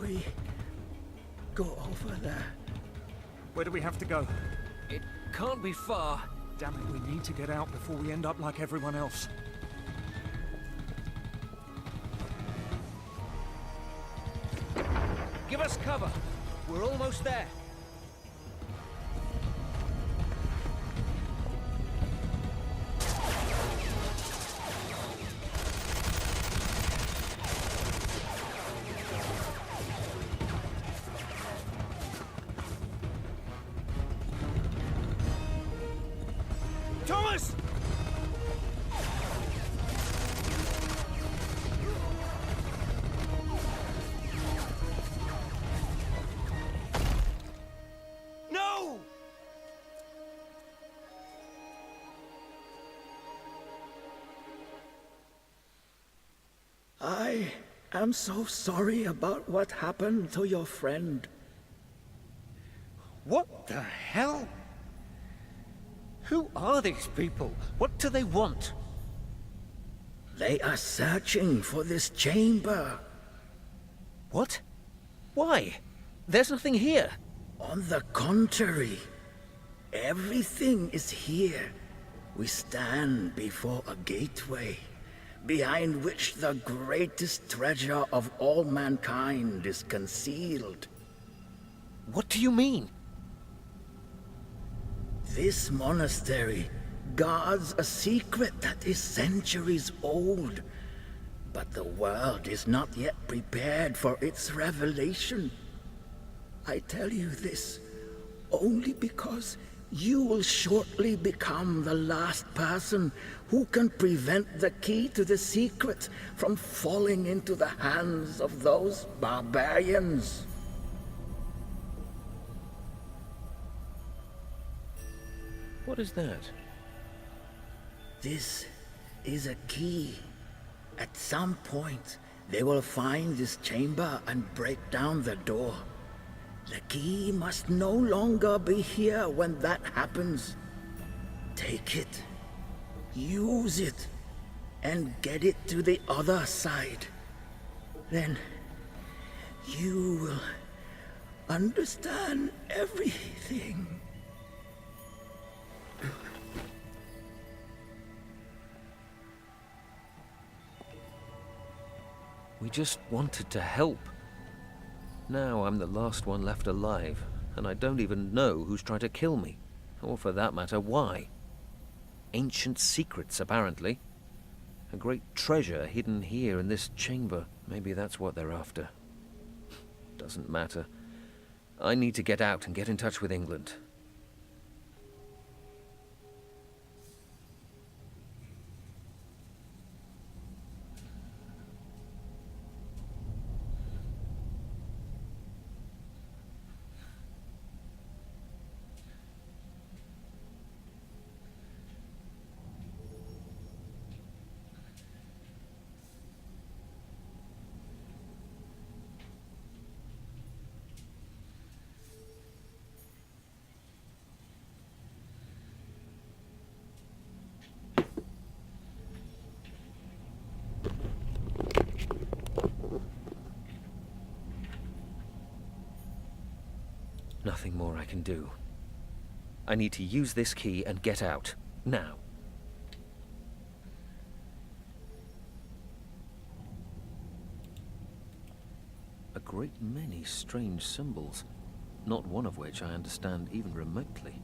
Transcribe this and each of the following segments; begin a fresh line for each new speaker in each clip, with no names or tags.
we go over there?
Where do we have to go?
It can't be far.
Damn it, we need to get out before we end up like everyone else.
Give us cover. We're almost there.
Thomas!
No!
I am so sorry about what happened to your friend.
What the hell? Who are these people? What do they want?
They are searching for this chamber.
What? Why? There's nothing here.
On the contrary, everything is here. We stand before a gateway, behind which the greatest treasure of all mankind is concealed.
What do you mean?
This monastery guards a secret that is centuries old, but the world is not yet prepared for its revelation. I tell you this only because you will shortly become the last person who can prevent the key to the secret from falling into the hands of those barbarians.
What is that?
This is a key. At some point, they will find this chamber and break down the door. The key must no longer be here when that happens. Take it, use it, and get it to the other side. Then you will understand everything.
We just wanted to help. Now I'm the last one left alive, and I don't even know who's trying to kill me. Or for that matter, why. Ancient secrets, apparently. A great treasure hidden here in this chamber. Maybe that's what they're after. Doesn't matter. I need to get out and get in touch with England. Nothing more I can do. I need to use this key and get out. Now. A great many strange symbols, not one of which I understand even remotely.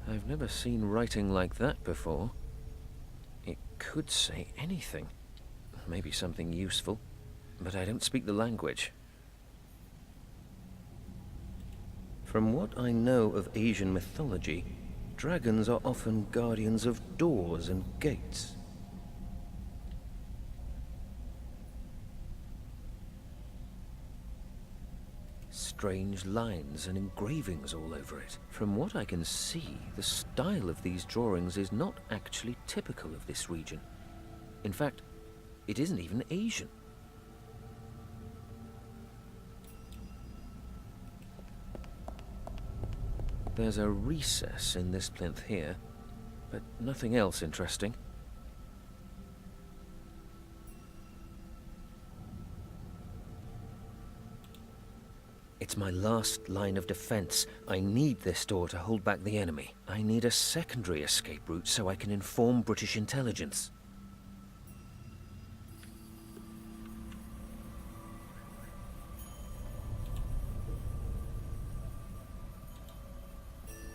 I've never seen writing like that before. It could say anything. Maybe something useful. But I don't speak the language. From what I know of Asian mythology, dragons are often guardians of doors and gates. Strange lines and engravings all over it. From what I can see, the style of these drawings is not actually typical of this region. In fact, it isn't even Asian. There's a recess in this plinth here, but nothing else interesting. It's my last line of defense. I need this door to hold back the enemy. I need a secondary escape route so I can inform British intelligence.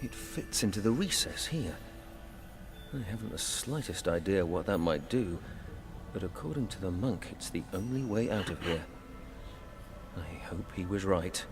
It fits into the recess here. I haven't the slightest idea what that might do, but according to the monk, it's the only way out of here. I hope he was right.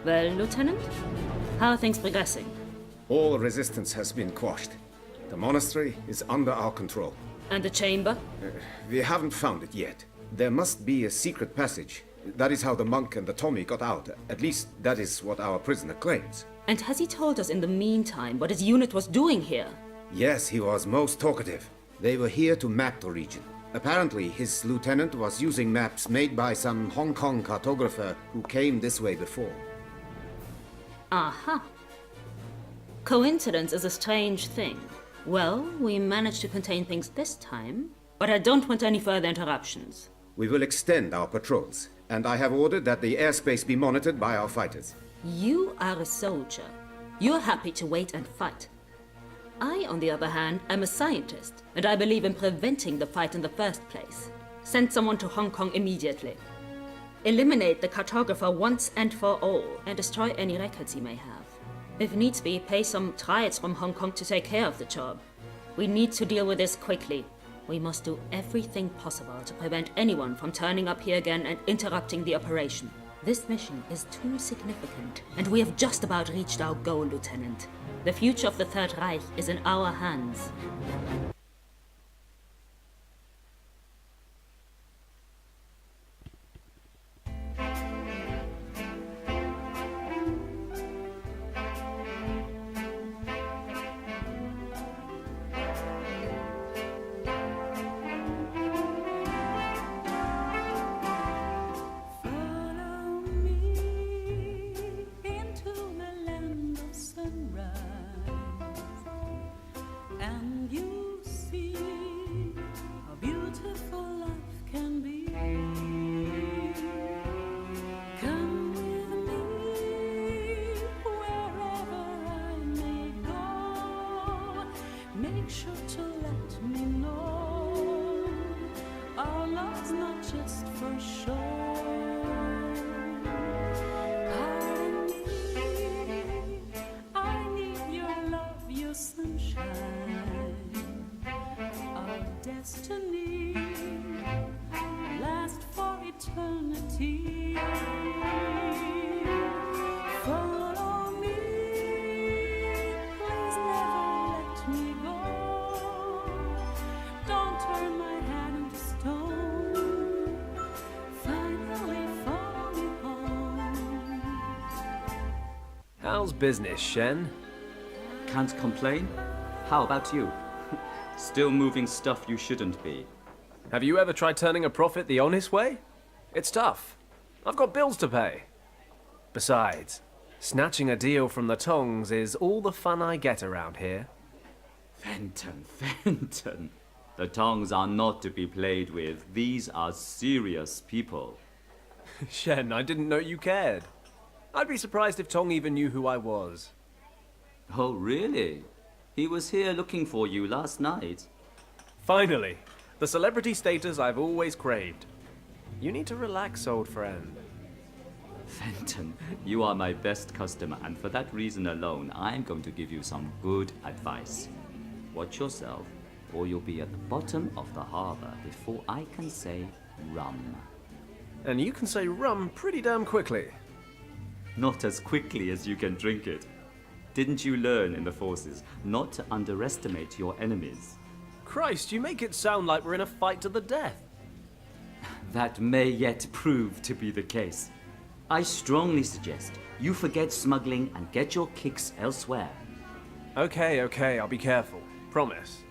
Well, Lieutenant, how are things progressing?
All resistance has been quashed. The monastery is under our control.
And the chamber?
We haven't found it yet. There must be a secret passage. That is how the monk and the Tommy got out. At least, that is what our prisoner claims.
And has he told us in the meantime what his unit was doing here?
Yes, he was most talkative. They were here to map the region. Apparently, his lieutenant was using maps made by some Hong Kong cartographer who came this way before.
Aha. Coincidence is a strange thing. Well, we managed to contain things this time, but I don't want any further interruptions.
We will extend our patrols, and I have ordered that the airspace be monitored by our fighters.
You are a soldier. You're happy to wait and fight. I, on the other hand, am a scientist, and I believe in preventing the fight in the first place. Send someone to Hong Kong immediately. Eliminate the cartographer once and for all, and destroy any records he may have. If needs be, pay some triads from Hong Kong to take care of the job. We need to deal with this quickly. We must do everything possible to prevent anyone from turning up here again and interrupting the operation. This mission is too significant, and we have just about reached our goal, Lieutenant. The future of the Third Reich is in our hands.
Make sure to let me know our love's not just for show. Pardon me, I need your love, your sunshine. Our destiny last for eternity. Follow me, please never let me go. Don't turn my hand into stone. Finally follow me home.
How's business, Shen?
Can't complain. How about you? Still moving stuff you shouldn't be.
Have you ever tried turning a profit the honest way? It's tough. I've got bills to pay. Besides, snatching a deal from the tongs is all the fun I get around here.
Fenton. The tongs are not to be played with. These are serious people.
Shen, I didn't know you cared. I'd be surprised if Tong even knew who I was.
Oh, really? He was here looking for you last night.
Finally, the celebrity status I've always craved. You need to relax, old friend.
Fenton, you are my best customer, and for that reason alone, I'm going to give you some good advice. Watch yourself, or you'll be at the bottom of the harbor before I can say rum.
And you can say rum pretty damn quickly.
Not as quickly as you can drink it. Didn't you learn in the forces not to underestimate your enemies?
Christ, you make it sound like we're in a fight to the death.
That may yet prove to be the case. I strongly suggest you forget smuggling and get your kicks elsewhere.
Okay, I'll be careful. Promise.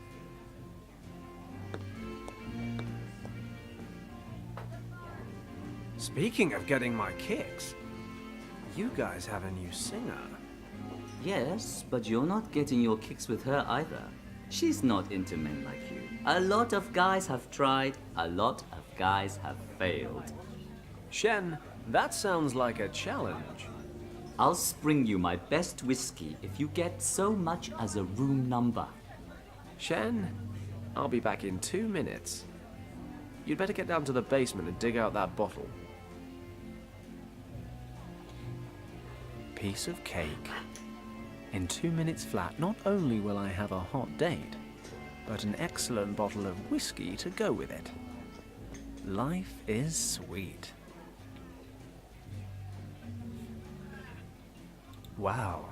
Speaking of getting my kicks, you guys have a new singer.
Yes, but you're not getting your kicks with her either. She's not into men like you. A lot of guys have tried, a lot of guys have failed.
Shen, that sounds like a challenge.
I'll spring you my best whiskey if you get so much as a room number.
Shen, I'll be back in 2 minutes. You'd better get down to the basement and dig out that bottle. Piece of cake. In 2 minutes flat, not only will I have a hot date, but an excellent bottle of whiskey to go with it. Life is sweet. Wow.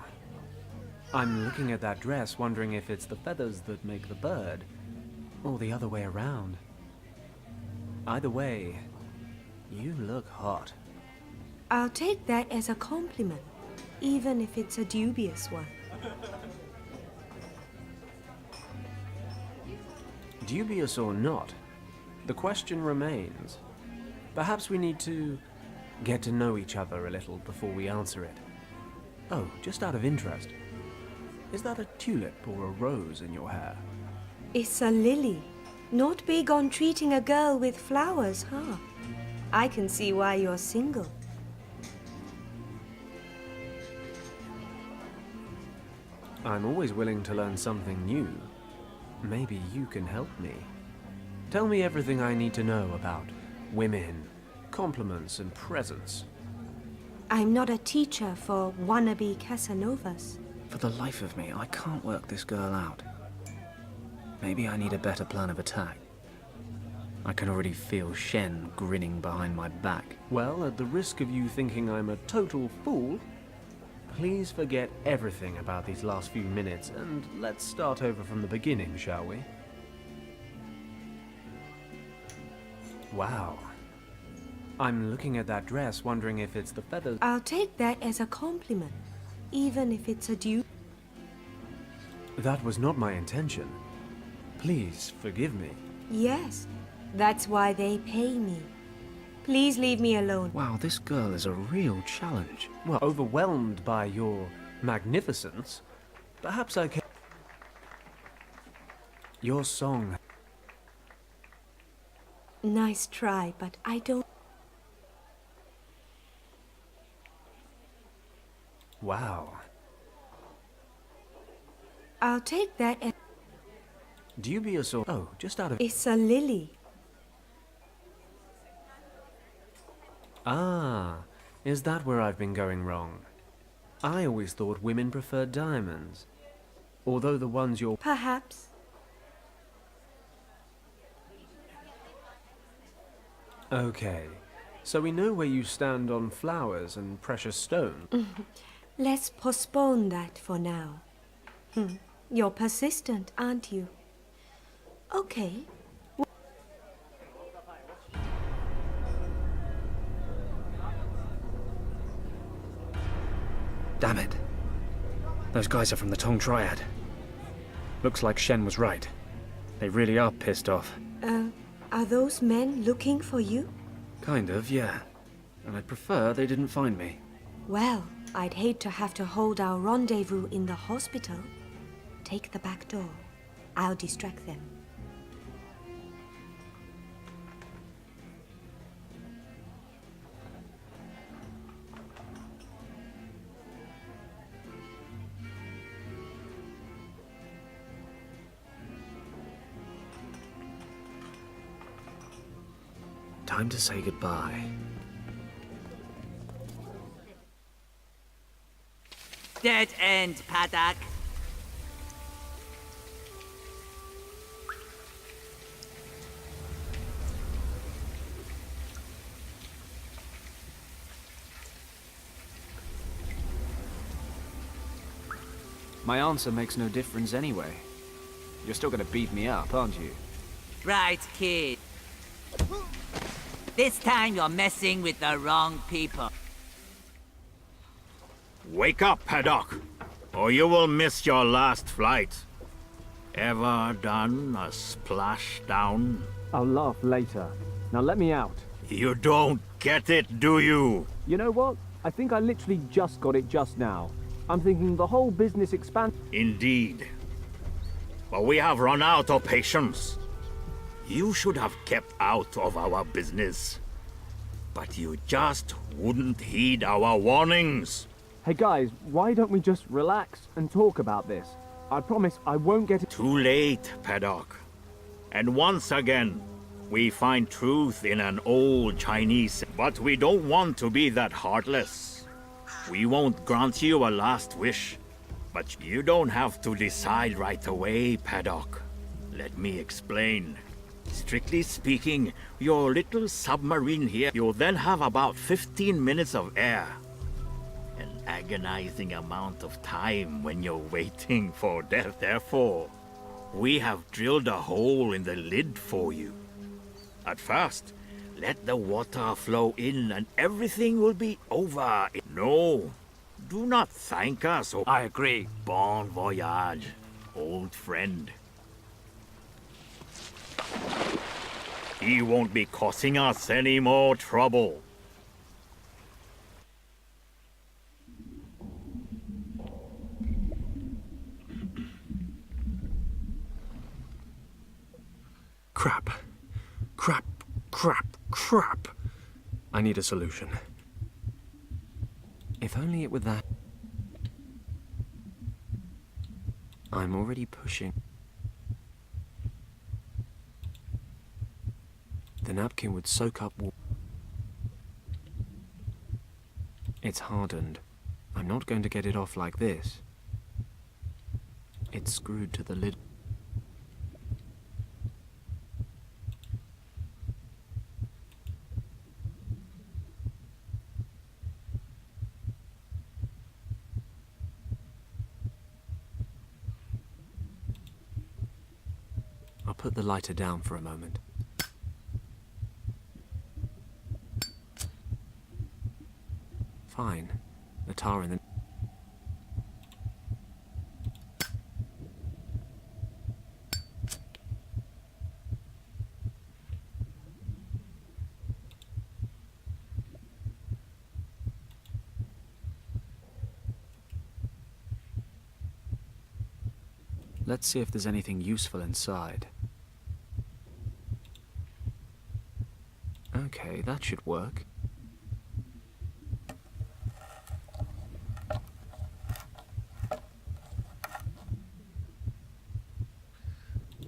I'm looking at that dress, wondering if it's the feathers that make the bird, or the other way around. Either way, you look hot.
I'll take that as a compliment, even if it's a dubious one.
Dubious or not, the question remains. Perhaps we need to get to know each other a little before we answer it. Oh, just out of interest, is that a tulip or a rose in your hair?
It's a lily. Not big on treating a girl with flowers, huh? I can see why you're single.
I'm always willing to learn something new. Maybe you can help me. Tell me everything I need to know about women, compliments, and presents.
I'm not a teacher for wannabe Casanovas.
For the life of me, I can't work this girl out. Maybe I need a better plan of attack. I can already feel Shen grinning behind my back.
Well, at the risk of you thinking I'm a total fool, please forget everything about these last few minutes and let's start over from the beginning, shall we? Wow. I'm looking at that dress, wondering if it's the feathers.
I'll take that as a compliment, even if it's a
That was not my intention. Please forgive me.
Yes, that's why they pay me. Please leave me alone.
Wow, this girl is a real challenge.
Well, overwhelmed by your magnificence, perhaps I can... Your song.
Nice try, but I don't...
Wow.
I'll take that as...
Dubious or... Oh, just out of...
It's a lily.
Ah, is that where I've been going wrong? I always thought women preferred diamonds. Although the ones you're...
Perhaps.
Okay, so we know where you stand on flowers and precious stones.
Let's postpone that for now. You're persistent, aren't you? Okay.
Damn it. Those guys are from the Tong Triad. Looks like Shen was right. They really are pissed off.
Are those men looking for you?
Kind of, yeah. And I'd prefer they didn't find me.
Well, I'd hate to have to hold our rendezvous in the hospital. Take the back door. I'll distract them.
Time to say goodbye.
Dead end, Paddock.
My answer makes no difference anyway. You're still gonna beat me up, aren't you?
Right, kid. This time you're messing with the wrong people.
Wake up, Paddock, or you will miss your last flight. Ever done a splashdown?
I'll laugh later. Now let me out.
You don't get it, do you?
You know what? I think I literally just got it just now. I'm thinking the whole business
Indeed. But we have run out of patience. You should have kept out of our business. But you just wouldn't heed our warnings.
Hey guys, why don't we just relax and talk about this? I promise I won't get it.
Too late, Paddock. And once again, we find truth in an old Chinese. But we don't want to be that heartless. We won't grant you a last wish. But you don't have to decide right away, Paddock. Let me explain. Strictly speaking, your little submarine here, you'll then have about 15 minutes of air. An agonizing amount of time when you're waiting for death. Therefore, we have drilled a hole in the lid for you. At first, let the water flow in and everything will be over. No, do not thank us.
I agree.
Bon voyage, old friend. He won't be causing us any more trouble.
Crap. Crap. Crap. Crap. I need a solution. If only it were that... I'm already pushing. The napkin would soak up water. It's hardened. I'm not going to get it off like this. It's screwed to the lid. I'll put the lighter down for a moment. Fine. The tar in the... Let's see if there's anything useful inside. Okay, that should work.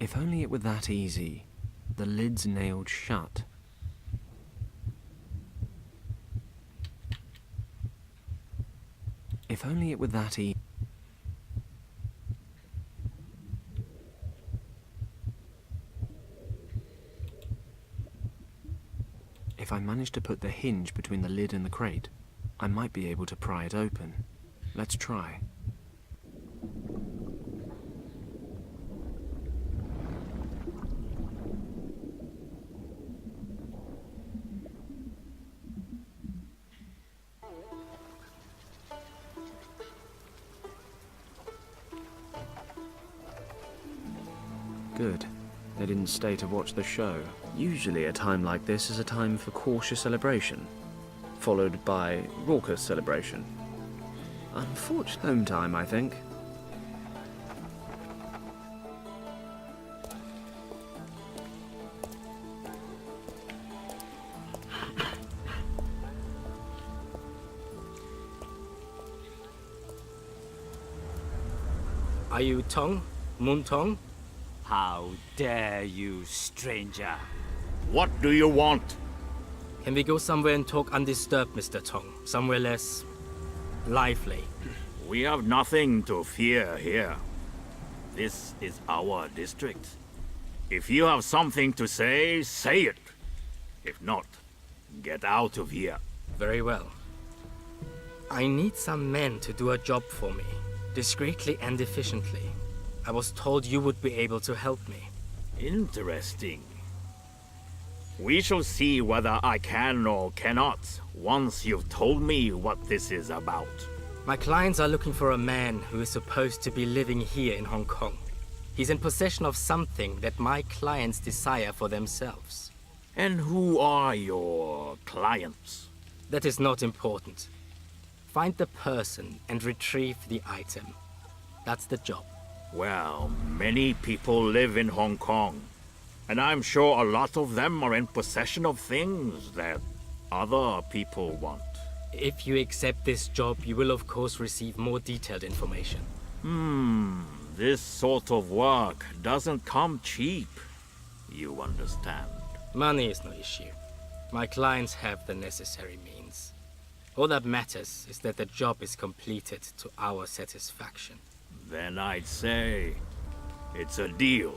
If only it were that easy. The lid's nailed shut. If only it were that easy. If I manage to put the hinge between the lid and the crate, I might be able to pry it open. Let's try. Good. They didn't stay to watch the show. Usually a time like this is a time for cautious celebration, followed by raucous celebration. Unfortunate home time, I think.
Are you Tong? Moon Tong?
How dare you, stranger?
What do you want?
Can we go somewhere and talk undisturbed, Mr. Tong? Somewhere less... lively.
We have nothing to fear here. This is our district. If you have something to say, say it. If not, get out of here.
Very well. I need some men to do a job for me, discreetly and efficiently. I was told you would be able to help me.
Interesting. We shall see whether I can or cannot once you've told me what this is about.
My clients are looking for a man who is supposed to be living here in Hong Kong. He's in possession of something that my clients desire for themselves.
And who are your clients?
That is not important. Find the person and retrieve the item. That's the job.
Well, many people live in Hong Kong, and I'm sure a lot of them are in possession of things that other people want.
If you accept this job, you will of course receive more detailed information.
This sort of work doesn't come cheap. You understand?
Money is no issue. My clients have the necessary means. All that matters is that the job is completed to our satisfaction.
Then I'd say it's a deal.